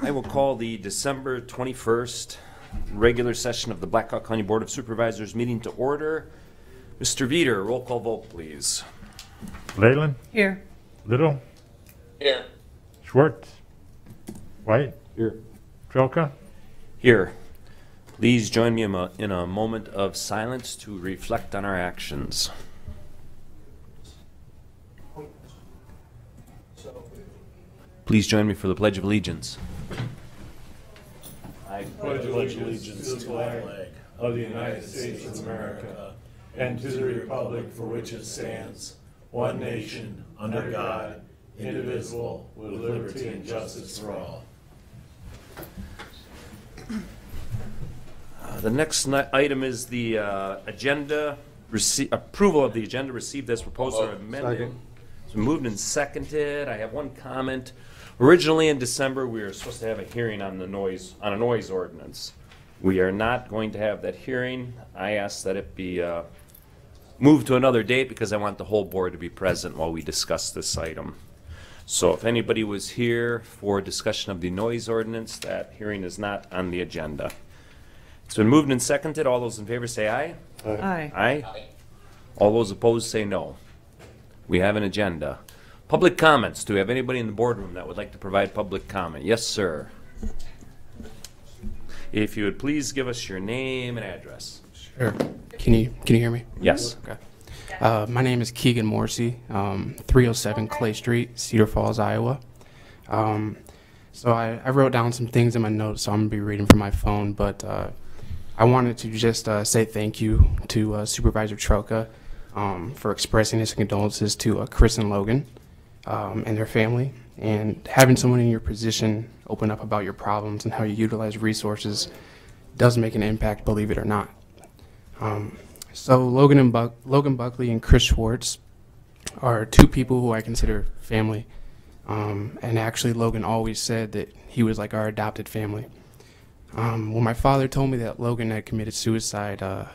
I will call the December 21st regular session of the Blackhawk County Board of Supervisors meeting to order. Mr. Veeder, roll call vote, please. Leyland? Here. Little? Here. Schwartz? White? Here. Trelka? Here. Please join me in a moment of silence to reflect on our actions. Please join me for the Pledge of Allegiance. I pledge allegiance to the flag of the United States of America and to the republic for which it stands, one nation, under God, indivisible, with liberty and justice for all. The next item is the agenda, approval of the agenda received as proposed or amended. It's been moved and seconded. I have one comment. Originally in December, we were supposed to have a hearing on a noise ordinance. We are not going to have that hearing. I ask that it be moved to another date because I want the whole board to be present while we discuss this item. So if anybody was here for discussion of the noise ordinance, that hearing is not on the agenda. It's been moved and seconded. All those in favor say aye. Aye. Aye. All those opposed say no. We have an agenda. Public comments. Do we have anybody in the boardroom that would like to provide public comment? Yes, sir. If you would please give us your name and address. Sure. Can you hear me? Yes. Okay. My name is Keegan Morsey, 307 Clay Street, Cedar Falls, Iowa. So I wrote down some things in my notes, so I'm going to be reading from my phone, but I wanted to just say thank you to Supervisor Trelka for expressing his condolences to Chris and Logan and their family, and having someone in your position open up about your problems and how you utilize resources does make an impact, believe it or not. So Logan Buckley and Chris Schwartz are two people who I consider family, and actually Logan always said that he was like our adopted family. When my father told me that Logan had committed suicide, I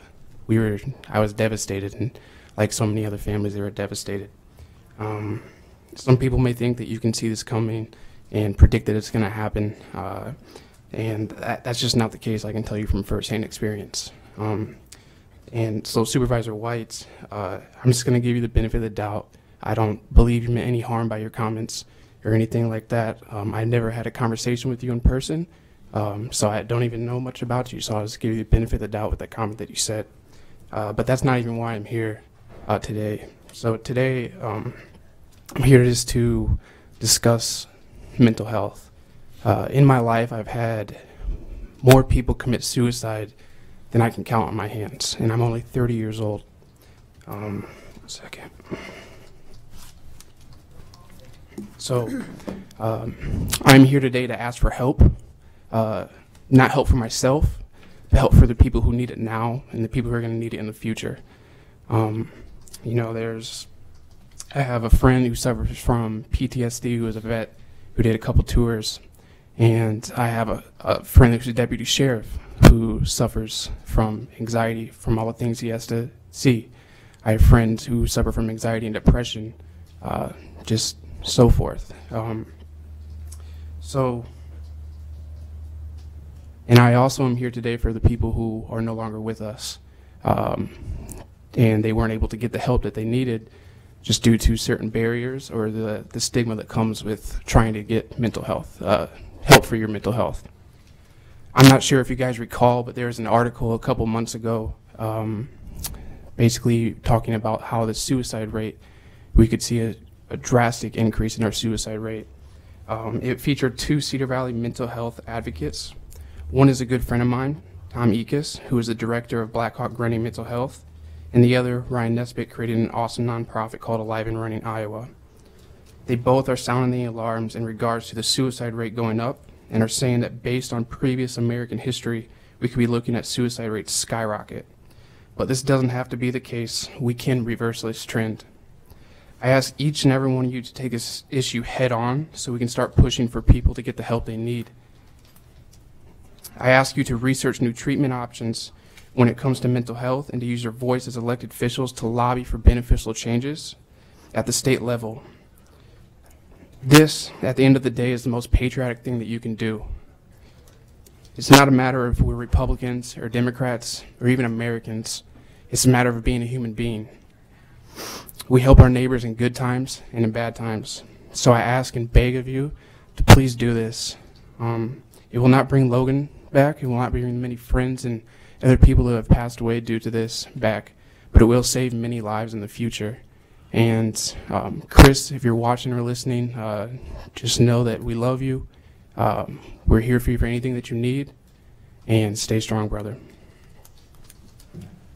was devastated, and like so many other families, they were devastated. Some people may think that you can see this coming and predict that it's going to happen, and that's just not the case. I can tell you from firsthand experience. And so Supervisor White, I'm just going to give you the benefit of the doubt. I don't believe you meant any harm by your comments or anything like that. I never had a conversation with you in person, so I don't even know much about you, so I'll just give you the benefit of the doubt with that comment that you said. But that's not even why I'm here today. So today, I'm here just to discuss mental health. In my life, I've had more people commit suicide than I can count on my hands, and I'm only 30 years old. One second. So I'm here today to ask for help, not help for myself, but help for the people who need it now and the people who are going to need it in the future. You know, I have a friend who suffers from PTSD who is a vet who did a couple tours, and I have a friend who's a deputy sheriff who suffers from anxiety from all the things he has to see. I have friends who suffer from anxiety and depression, just so forth. And I also am here today for the people who are no longer with us, and they weren't able to get the help that they needed just due to certain barriers or the stigma that comes with trying to get mental health, help for your mental health. I'm not sure if you guys recall, but there was an article a couple months ago basically talking about how the suicide rate, we could see a drastic increase in our suicide rate. It featured two Cedar Valley mental health advocates. One is a good friend of mine, Tom Ekus, who is the director of Blackhawk Grundy Mental Health, and the other, Ryan Nesbitt, created an awesome nonprofit called Alive and Running Iowa. They both are sounding the alarms in regards to the suicide rate going up and are saying that based on previous American history, we could be looking at suicide rates skyrocket. But this doesn't have to be the case. We can reverse this trend. I ask each and every one of you to take this issue head on so we can start pushing for people to get the help they need. I ask you to research new treatment options when it comes to mental health and to use your voice as elected officials to lobby for beneficial changes at the state level. This, at the end of the day, is the most patriotic thing that you can do. It's not a matter of we're Republicans or Democrats or even Americans. It's a matter of being a human being. We help our neighbors in good times and in bad times. So I ask and beg of you to please do this. It will not bring Logan back. It will not bring many friends and other people who have passed away due to this back, but it will save many lives in the future. And Chris, if you're watching or listening, just know that we love you. We're here for you for anything that you need, and stay strong, brother.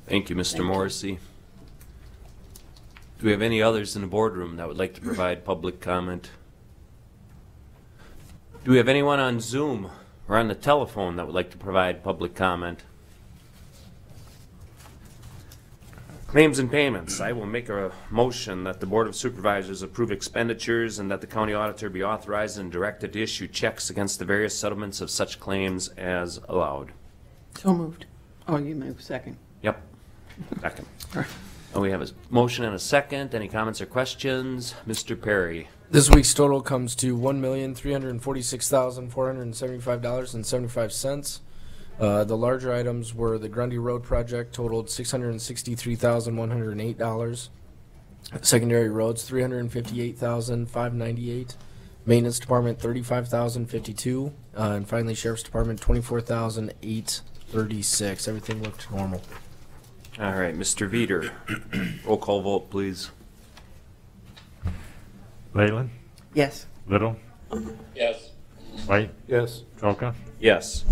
Thank you, Mr. Morrissey. Do we have any others in the boardroom that would like to provide public comment? Do we have anyone on Zoom or on the telephone that would like to provide public comment? Claims and payments. I will make a motion that the Board of Supervisors approve expenditures and that the county auditor be authorized and directed to issue checks against the various settlements of such claims as allowed. So moved. Oh, you move second. Yep. Second. And we have a motion and a second. Any comments or questions? Mr. Perry. This week's total comes to $1,346,475.75. The larger items were the Grundy Road project, totaled $663,108. Secondary roads, $358,598. Maintenance department, $35,052. And finally, sheriff's department, $24,836. Everything looked normal. All right, Mr. Veeder. Roll call vote, please. Leyland, Yes. Little, Yes. White, Yes. Trelka, Yes.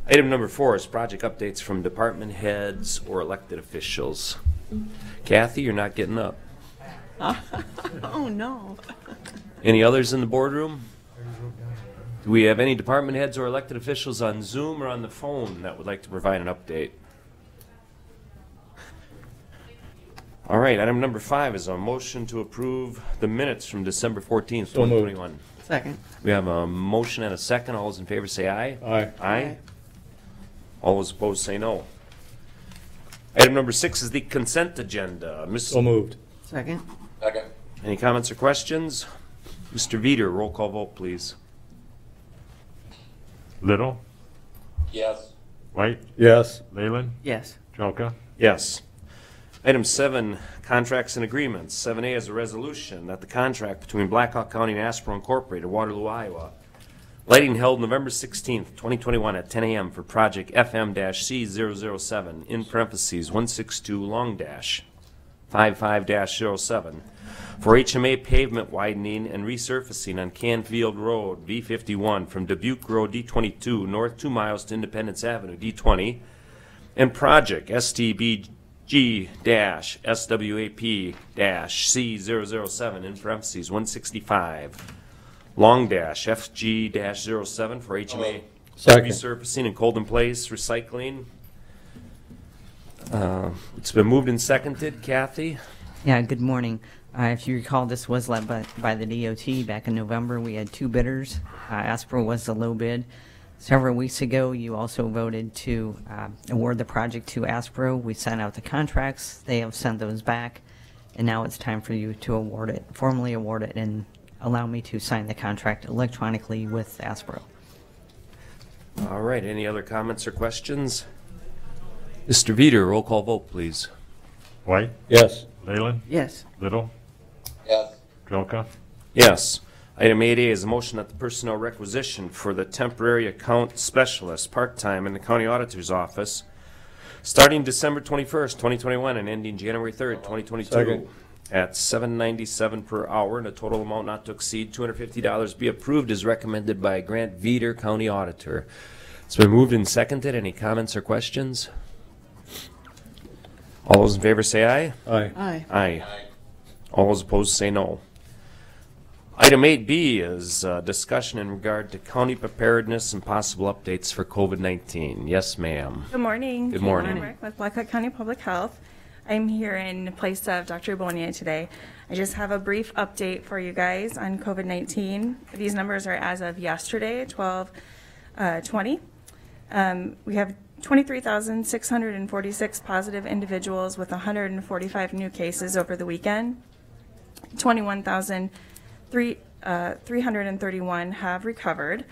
Item number 4 is project updates from department heads or elected officials. Kathy, you're not getting up. Oh, no. Any others in the boardroom? Do we have any department heads or elected officials on Zoom or on the phone that would like to provide an update? All right, item number 5 is a motion to approve the minutes from December 14th, So moved. 2021. Second. We have a motion and a second. All those in favor say aye. Aye. Aye. All those opposed say no. Item number 6 is the consent agenda. So moved. Second. Any comments or questions? Mr. Veeder, roll call vote, please. Little, Yes. White, Yes. Leyland, Yes. Trelka, Yes. Item 7, contracts and agreements. 7A is a resolution that the contract between Blackhawk County and Aspro Incorporated, Waterloo, Iowa. Lighting held November 16th, 2021 at 10 a.m. for project FM-C007, in parentheses 162 long dash 55-07, for HMA pavement widening and resurfacing on Canfield Road, V51, from Dubuque Road, D22, north 2 miles to Independence Avenue, D20, and project STB-SWAP-C007, in parentheses 165, long dash FG-07 for HMA Second. resurfacing and cold in place recycling. It's been moved and seconded. Kathy? Yeah, good morning. If you recall, this was led by the DOT back in November. We had 2 bidders. Aspro was the low bid. Several weeks ago, you also voted to award the project to Aspro. We sent out the contracts. They have sent those back. And now it's time for you to award it, formally award it, and allow me to sign the contract electronically with Aspro. All right, any other comments or questions? Mr. Veeder, roll call vote, please. White, Yes. Leyland, Yes. Little, Yes. Trelka, Yes. Item 8A is a motion that the personnel requisition for the temporary account specialist, part-time, in the county auditor's office, starting December 21st, 2021, and ending January 3rd, 2022, Second. at $7.97 per hour, and a total amount not to exceed $250 be approved as recommended by Grant Veeder, County Auditor. It's been moved and seconded. Any comments or questions? All those in favor say aye. Aye. Aye. Aye. All those opposed say no. Item 8B is discussion in regard to county preparedness and possible updates for COVID-19. Yes, ma'am. Good morning. Good morning. Caitlin Rick with Blackhawk County Public Health. I'm here in place of Dr. Bonnier today. I just have a brief update for you guys on COVID-19. These numbers are as of yesterday, 12/20. We have 23,646 positive individuals with 145 new cases over the weekend. 21,331 have recovered.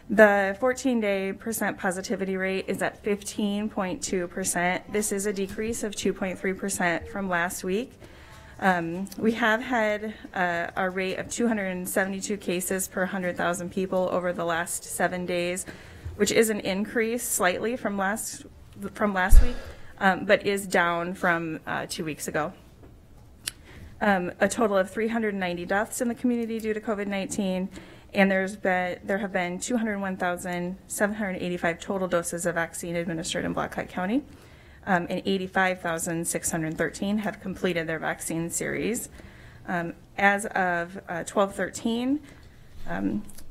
The 14-day percent positivity rate is at 15.2%. This is a decrease of 2.3% from last week. We have had a rate of 272 cases per 100,000 people over the last 7 days, which is an increase slightly from last week, but is down from 2 weeks ago. A total of 390 deaths in the community due to COVID-19, and there have been 201,785 total doses of vaccine administered in Black Hawk County, and 85,613 have completed their vaccine series. As of 12/13,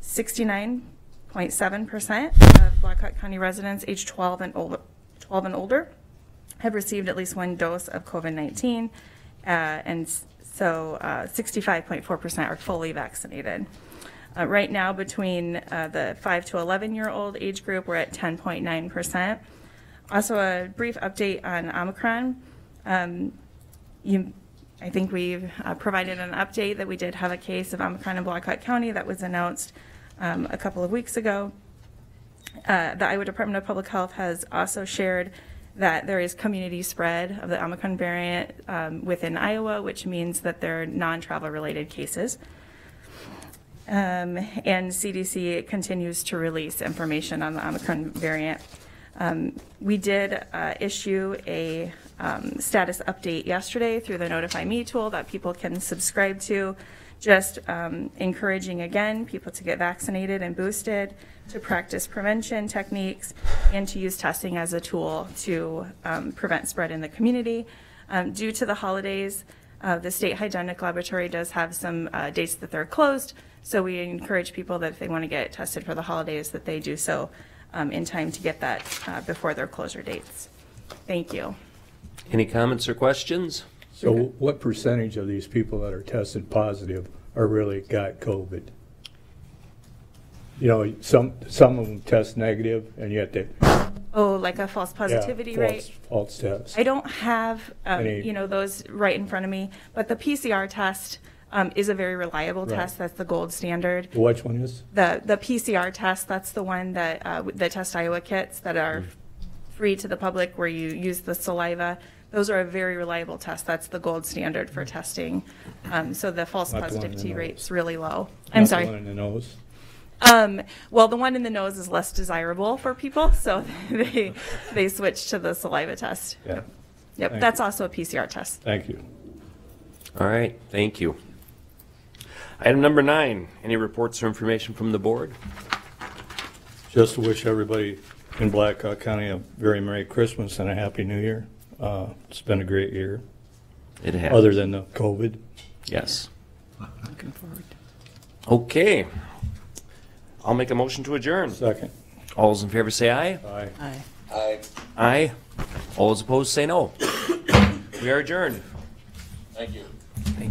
69.7% of Black Hawk County residents aged 12 and older have received at least one dose of COVID-19, and so 65.4% are fully vaccinated. Right now, between the 5 to 11-year-old age group, we're at 10.9%. Also, a brief update on Omicron. I think we've provided an update that we did have a case of Omicron in Black Hawk County that was announced a couple of weeks ago. The Iowa Department of Public Health has also shared that there is community spread of the Omicron variant within Iowa, which means that there are non-travel related cases. And CDC continues to release information on the Omicron variant. We did issue a status update yesterday through the Notify Me tool that people can subscribe to, just encouraging again people to get vaccinated and boosted, to practice prevention techniques, and to use testing as a tool to prevent spread in the community. Due to the holidays, the State Hygienic Laboratory does have some dates that they're closed, so we encourage people that if they want to get tested for the holidays that they do so in time to get that before their closure dates. Thank you. Any comments or questions? So what percentage of these people that are tested positive are really got COVID? You know, some of them test negative, and yet they Like a false positivity rate? False test. I don't have those right in front of me, but the PCR test is a very reliable test. That's the gold standard. Which one is? The PCR test, that's the one that the Test Iowa kits that are free to the public where you use the saliva. Those are a very reliable test. That's the gold standard for testing. So the false positivity rate's really low. I'm sorry. The one in the nose? Well, the one in the nose is less desirable for people, so they switch to the saliva test. Yeah. Yep, that's also a PCR test. Thank you. All right, thank you. Item number 9, any reports or information from the board? Just to wish everybody in Black Hawk County a very Merry Christmas and a Happy New Year. It's been a great year. It has. Other than the COVID. Yes. Looking forward. Okay. I'll make a motion to adjourn. Second. All those in favor say aye. Aye. Aye. Aye. All those opposed say no. We are adjourned. Thank you. Thank you.